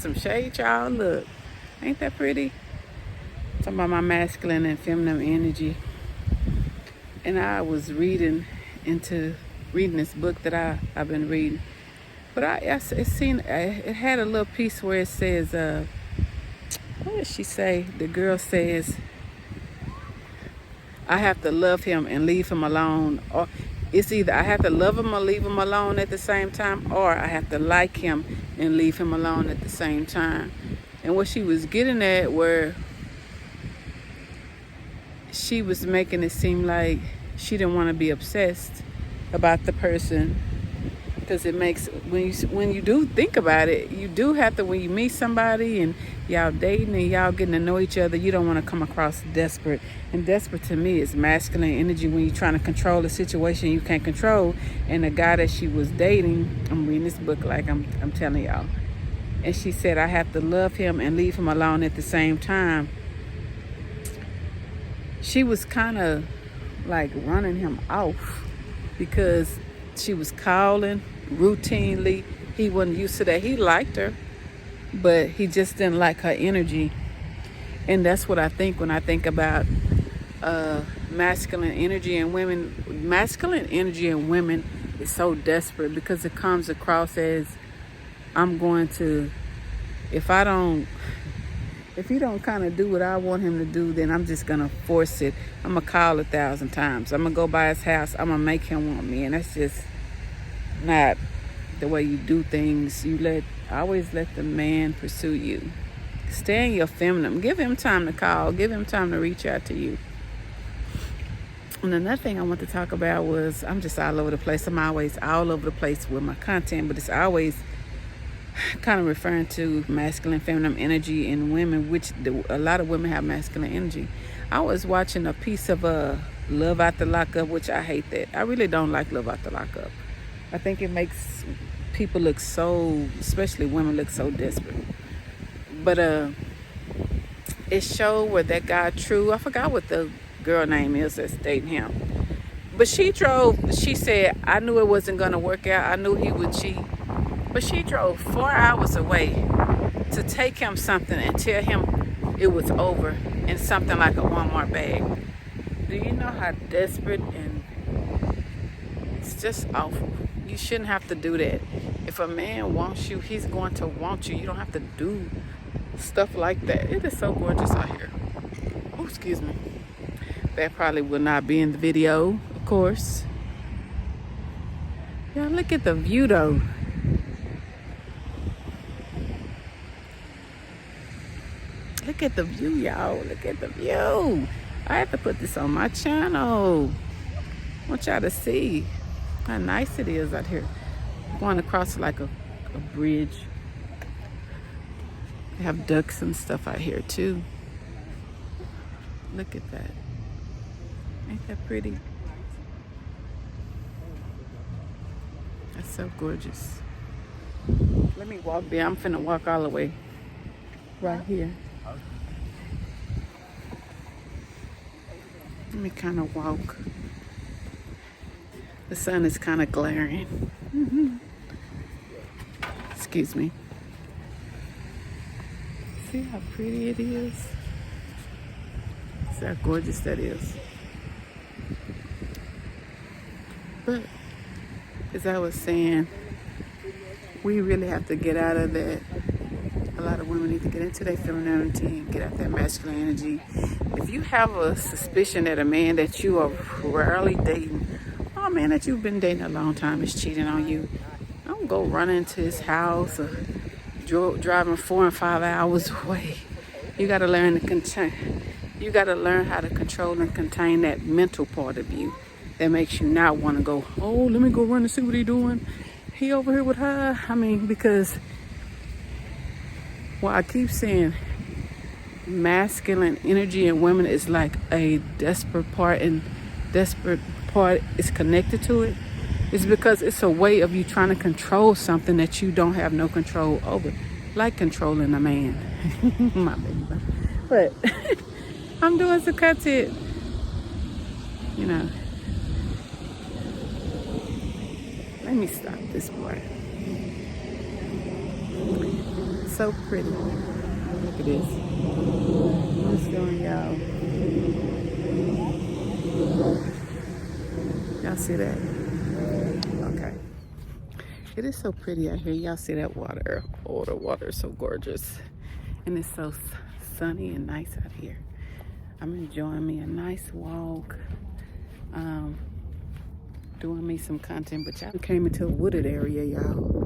some shade, y'all. Look, ain't that pretty? Talking about my masculine and feminine energy. And I was reading this book that I've been reading. But it had a little piece where it says, what did she say? The girl says, I have to love him and leave him alone. Or it's either I have to love him or leave him alone at the same time, or I have to like him and leave him alone at the same time. And what she was getting at, where she was making it seem like she didn't want to be obsessed about the person, because it makes, when you do think about it, you do have to, when you meet somebody and y'all dating and y'all getting to know each other, you don't want to come across desperate. And desperate to me is masculine energy, when you're trying to control a situation you can't control. And the guy that she was dating, I'm reading this book like I'm telling y'all, and she said, I have to love him and leave him alone at the same time. She was kind of like running him off, because she was calling routinely. He wasn't used to that. He liked her, but he just didn't like her energy. And that's what I think when I think about masculine energy in women. Masculine energy in women is so desperate, because it comes across as, I'm going to, if he don't kind of do what I want him to do, then I'm just going to force it. I'm going to call 1,000 times. I'm going to go by his house. I'm going to make him want me. And that's just not the way you do things. Always let the man pursue you. Stay in your feminine. Give him time to call. Give him time to reach out to you. And another thing I want to talk about was, I'm just all over the place. I'm always all over the place with my content, but it's always kind of referring to masculine, feminine energy in women, which a lot of women have masculine energy. I was watching a piece of Love After Lockup, which I hate that. I really don't like Love After Lockup. I think it makes people look so, especially women, look so desperate. But it showed where that guy True, I forgot what the girl name is that's dating him, but she said, I knew it wasn't going to work out. I knew he would cheat. But she drove 4 hours away to take him something and tell him it was over, in something like a Walmart bag. Do you know how desperate, and it's just awful. You shouldn't have to do that. If a man wants you, he's going to want you. You don't have to do stuff like that. It is so gorgeous out here. Oh, excuse me. That probably will not be in the video, of course. Yeah, look at the view though. Look at the view, y'all. Look at the view. I have to put this on my channel. I want y'all to see how nice it is out here. Going across like a bridge. They have ducks and stuff out here too. Look at that. Ain't that pretty? That's so gorgeous. Let me walk there. I'm finna walk all the way right here. Let me kind of walk. The sun is kind of glaring. Excuse me. See how pretty it is? See how gorgeous that is? But as I was saying, we really have to get out of that. A lot of women need to get into their femininity and get out that masculine energy. If you have a suspicion that a man that you are rarely dating, or a man that you've been dating a long time, is cheating on you, don't go running into his house or driving 4 and 5 hours away. You got to learn to contain. You got to learn how to control and contain that mental part of you that makes you not want to go, oh, let me go run and see what he's doing. He over here with her. I mean, because, well, I keep saying masculine energy in women is like a desperate part, and desperate part is connected to it. It's because it's a way of you trying to control something that you don't have no control over, like controlling a man. My baby. But I'm doing some content, you know. Let me stop this part. So pretty. Look at this. I'm showing y'all. Y'all see that? Okay. It is so pretty out here. Y'all see that water? Oh, the water is so gorgeous. And it's so sunny and nice out here. I'm enjoying me a nice walk. Doing me some content, but y'all came into a wooded area, y'all.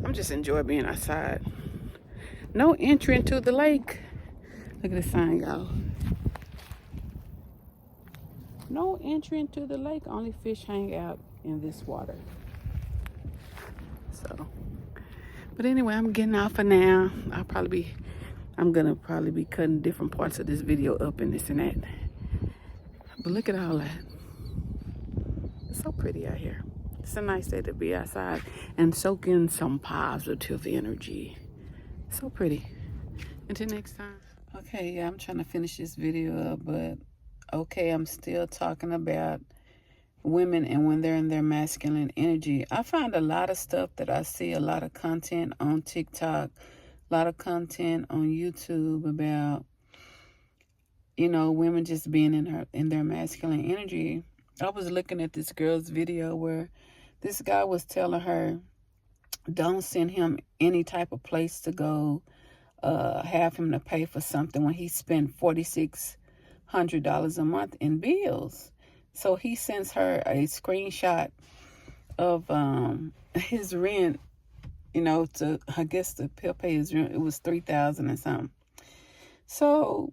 I'm just enjoying being outside. No entry into the lake. Look at the sign, y'all. No entry into the lake. Only fish hang out in this water. So, but anyway, I'm getting off for now. I'm gonna probably be cutting different parts of this video up and this and that. But look at all that. It's so pretty out here. It's a nice day to be outside and soak in some positive energy. So pretty. Until next time. Okay, yeah, I'm trying to finish this video up, but okay, I'm still talking about women and when they're in their masculine energy. I find a lot of stuff that I see, a lot of content on TikTok, a lot of content on YouTube about, you know, women just being in their masculine energy. I was looking at this girl's video where this guy was telling her, don't send him any type of place to go, have him to pay for something when he spent $4,600 a month in bills. So he sends her a screenshot of his rent, you know, to, I guess, to pay his rent. It was $3,000 and something. So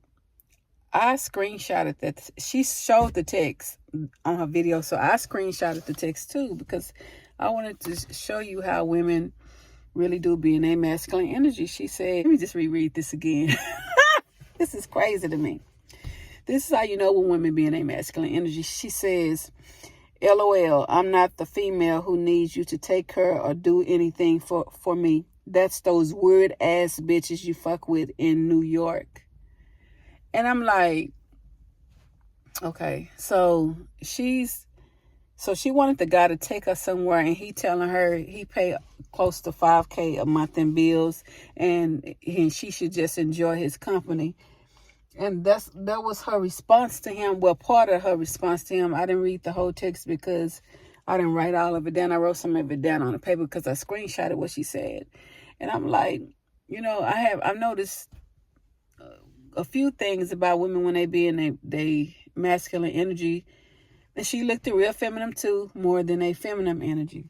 I screenshotted that. She showed the text on her video, so I screenshotted the text too, because I wanted to show you how women really do be in a masculine energy. She said, let me just reread this again. This is crazy to me. This is how you know when women be in a masculine energy. She says, LOL, I'm not the female who needs you to take her or do anything for me. That's those weird ass bitches you fuck with in New York. And I'm like, okay, so she wanted the guy to take her somewhere, and he telling her he paid close to $5,000 a month in bills, and she should just enjoy his company. And that was her response to him. Well, part of her response to him. I didn't read the whole text because I didn't write all of it down. I wrote some of it down on the paper because I screenshotted what she said. And I'm like, you know, I've noticed a few things about women when they be in they masculine energy. And she looked real feminine too, more than a feminine energy.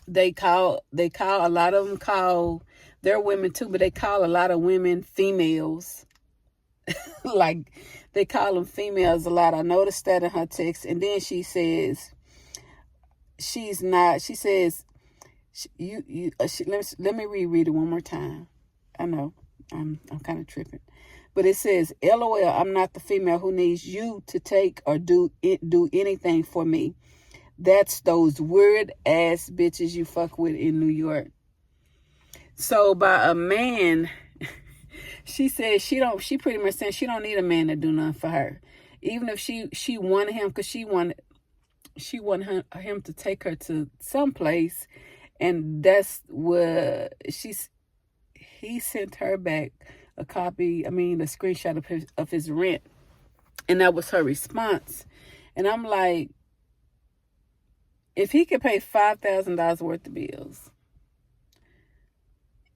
They call a lot of them call, they're women too, but they call a lot of women females. Like they call them females a lot. I noticed that in her text. And then she says, she's not, she says, let me reread it one more time. I know I'm kind of tripping. But it says, LOL, I'm not the female who needs you to take or do anything for me. That's those weird ass bitches you fuck with in New York. So by a man, she said she pretty much said she don't need a man to do nothing for her. Even if she wanted him, because she wanted him to take her to some place, and that's what he sent her back a screenshot of his rent. And that was her response. And I'm like, if he could pay $5,000 worth of bills,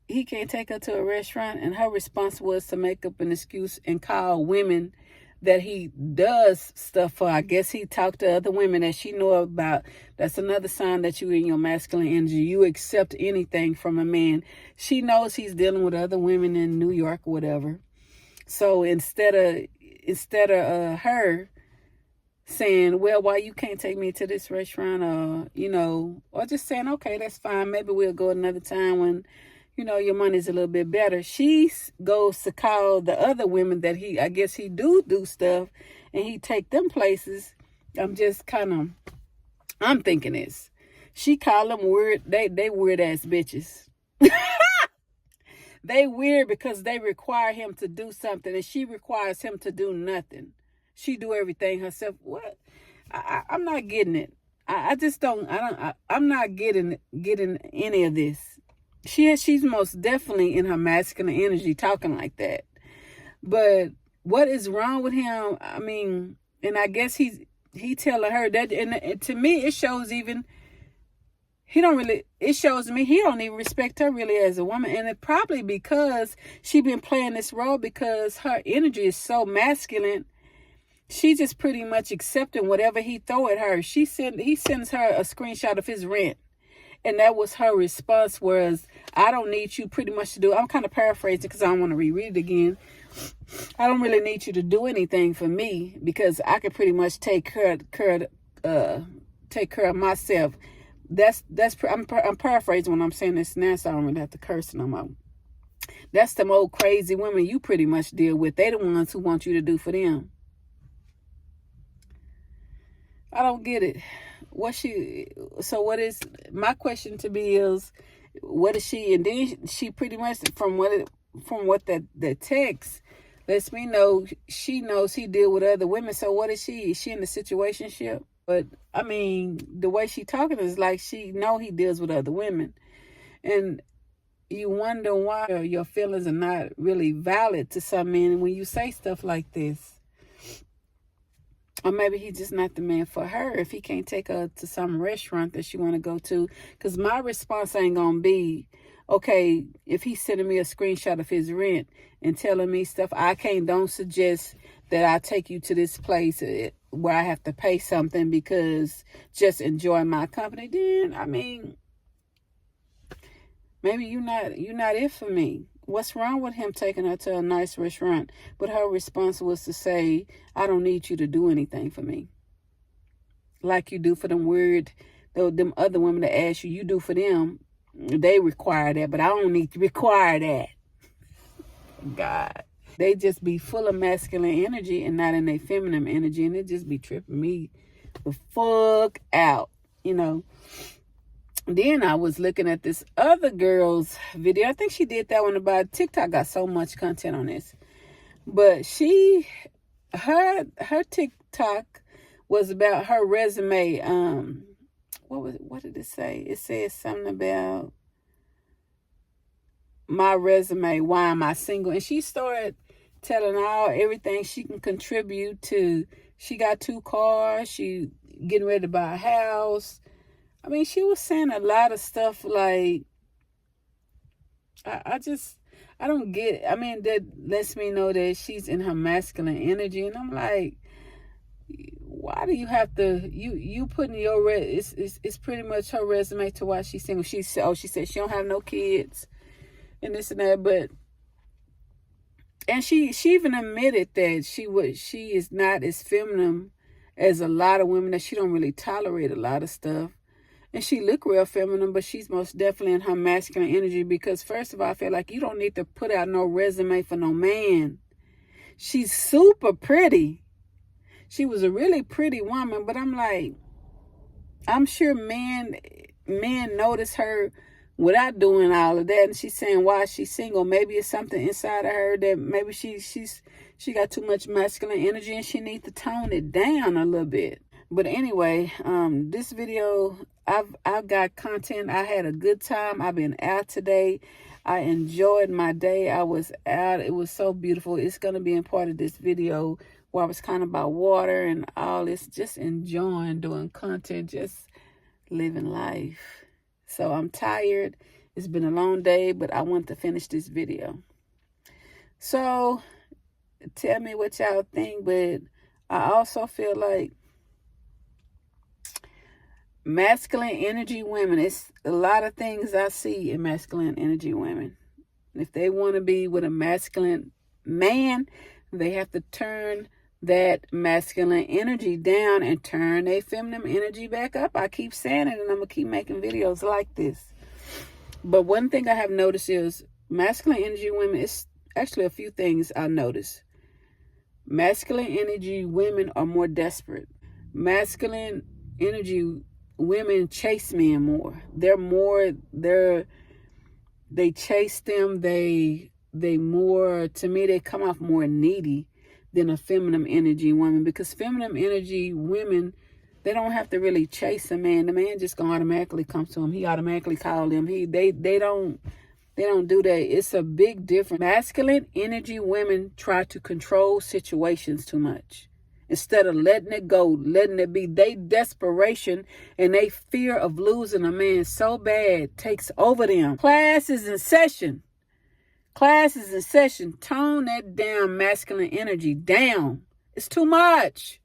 he can't take her to a restaurant. And her response was to make up an excuse and call women that he does stuff for. I guess he talked to other women that she know about. That's another sign that you're in your masculine energy. You accept anything from a man. She knows he's dealing with other women in New York or whatever. So instead of her saying, well, why you can't take me to this restaurant, or, you know, or just saying, okay, that's fine. Maybe we'll go another time when, you know, your money's a little bit better. She goes to call the other women that I guess he do stuff, and he take them places. I'm thinking this. She call them weird. They weird ass bitches. They weird because they require him to do something, and she requires him to do nothing. She do everything herself. What? I'm not getting it. I just don't. I'm not getting any of this. She's most definitely in her masculine energy talking like that. But what is wrong with him? I mean, and I guess he telling her that, and to me it shows even it shows me he don't even respect her really as a woman. And it probably because she been playing this role, because her energy is so masculine. She just pretty much accepting whatever he throw at her. He sends her a screenshot of his rent. And that was her response, was, I don't need you pretty much to do. I'm kind of paraphrasing because I don't want to reread it again. I don't really need you to do anything for me because I can pretty much take care of myself. I'm paraphrasing when I'm saying this now, so I don't really have to curse no more. That's them old crazy women you pretty much deal with. They the ones who want you to do for them. I don't get it. So what is my question to be is, what is she? And then she pretty much from what that text lets me know, she knows he deal with other women. So what is she? Is she in the situationship? But I mean, the way she talking is like she know he deals with other women, and you wonder why your feelings are not really valid to some men when you say stuff like this. Or maybe he's just not the man for her if he can't take her to some restaurant that she want to go to. Because my response ain't going to be, okay, if he's sending me a screenshot of his rent and telling me stuff, don't suggest that I take you to this place where I have to pay something because just enjoy my company. Then, I mean, maybe you're not it for me. What's wrong with him taking her to a nice restaurant? But her response was to say, I don't need you to do anything for me. Like you do for them other women that ask you do for them. They require that, but I don't need to require that. God. They just be full of masculine energy and not in their feminine energy. And it just be tripping me the fuck out, you know. Then I was looking at this other girl's video. I think she did that one about TikTok. Got so much content on this. But her TikTok was about her resume. What did it say? It said something about my resume. Why am I single? And she started telling everything she can contribute to. She got 2 cars. She getting ready to buy a house. I mean, she was saying a lot of stuff like, I don't get it. I mean, that lets me know that she's in her masculine energy. And I'm like, why do you have to, you putting it's pretty much her resume to why she's single. She said she don't have no kids and this and that, and she even admitted that she is not as feminine as a lot of women, that she don't really tolerate a lot of stuff. And she look real feminine, but she's most definitely in her masculine energy because, first of all, I feel like you don't need to put out no resume for no man. She's super pretty. She was a really pretty woman, but I'm like, I'm sure men notice her without doing all of that. And she's saying why she's single. Maybe it's something inside of her that maybe she got too much masculine energy and she needs to tone it down a little bit. But anyway, this video, I've got content. I had a good time. I've been out today. I enjoyed my day. I was out. It was so beautiful. It's going to be in part of this video where I was kind of about water and all this, just enjoying doing content, just living life. So I'm tired. It's been a long day, but I want to finish this video. So tell me what y'all think, but I also feel like masculine energy women, it's a lot of things I see in masculine energy women. If they want to be with a masculine man, they have to turn that masculine energy down and turn their feminine energy back up. I keep saying it, and I'm going to keep making videos like this. But one thing I have noticed is masculine energy women, it's actually a few things I noticed. Masculine energy women are more desperate. Masculine energy women chase men more. They chase them. They more, to me, they come off more needy than a feminine energy woman, because feminine energy women They don't have to really chase a man. The man just gonna automatically come to him. He automatically call them. They don't do that. It's a big difference. Masculine energy women try to control situations too much. Instead of letting it go, letting it be, they desperation and they fear of losing a man so bad takes over them. Class is in session. Class is in session. Tone that damn masculine energy down. It's too much.